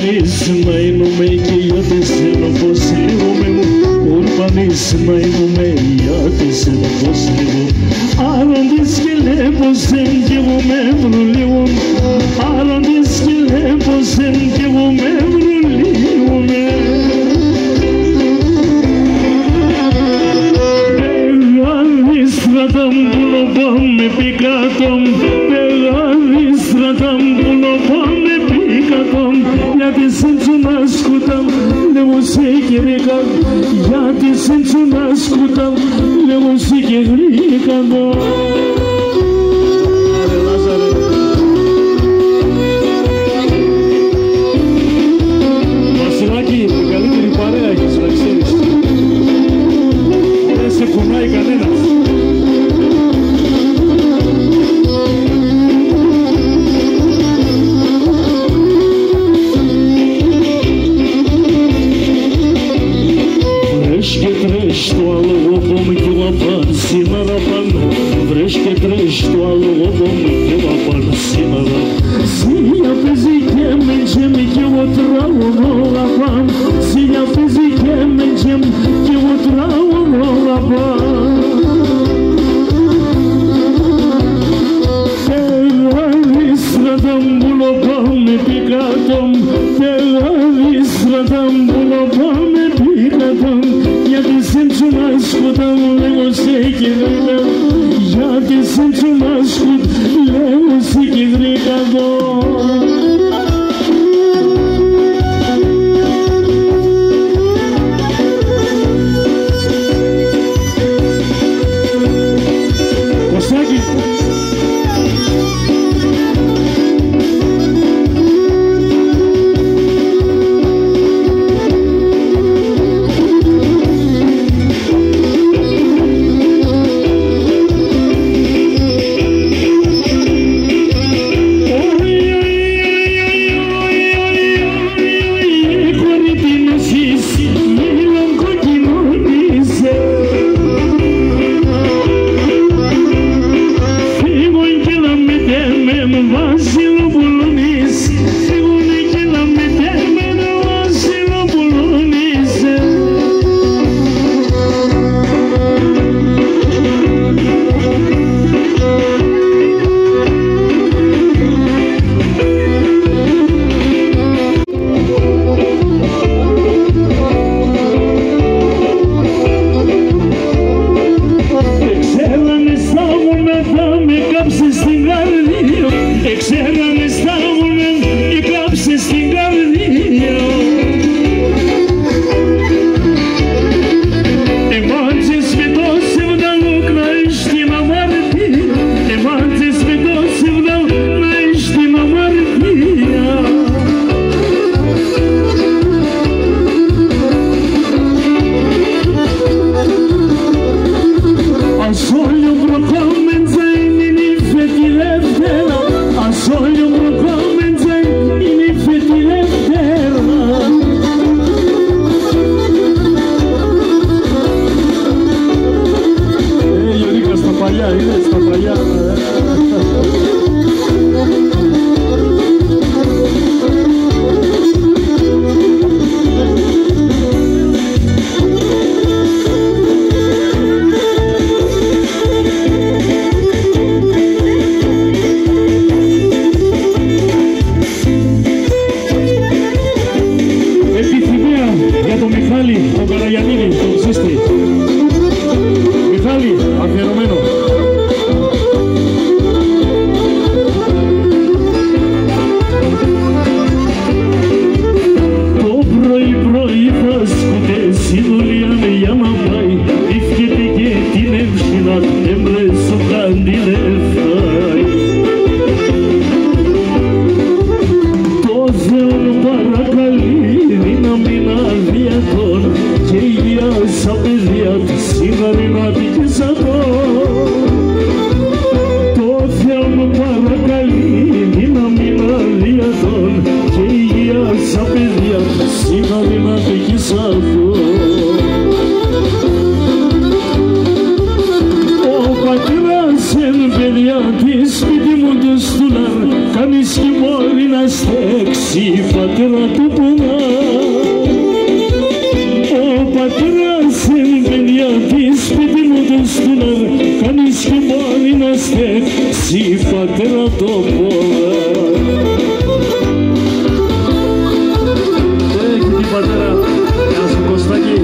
urbanismainume και για τεσσένα πως λιγούμε μου urbanismainume για τεσσένα πως λίγο άροντες και λέμποσεν και εγώ με βρουλίγουν άροντες και λέμποσεν και εγώ με βρουλίγουνε Πεγάδι στρατάμ που λοπάμε πικάτων Πεγάδι στρατάμ που λοπάμε πικάτων γιατί σέντσου να σκούταμ λέγω σε κερίκαν γιατί σέντσου να σκούταμ λέγω σε κερίκαν Βασιλάκη, την καλύτερη παρέα έχεις να ξέρεις δεν σε κουνάει κανένας το αλογό μου και λαπάν σήμερα παν βρες και τρες το αλογό μου και λαπάν σήμερα Σίλια παίζει και με τζεμ και εγώ τραγουδώ λαπάν Σίλια παίζει και με τζεμ και εγώ τραγουδώ λαπάν Πεγάδι στρατάμ που λοπάμε πικάτων Πεγάδι στρατάμ που λοπάμε πικάτων γιατί σέντσου να σκούταμ λέγω σε κεντρικά γιατί σέντσου να σκούτ λέγω σε κεντρικά Κωστάκη παιδιά τη σπίτι μου το στούλαρ, κανείς κι μπορεί να στέξει. si patera tu puna o patera sen benia dispedimo dostunar kaniski mani naste si patera tu puna kiti patera ja su Kostaki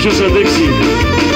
ποιος αντέξει.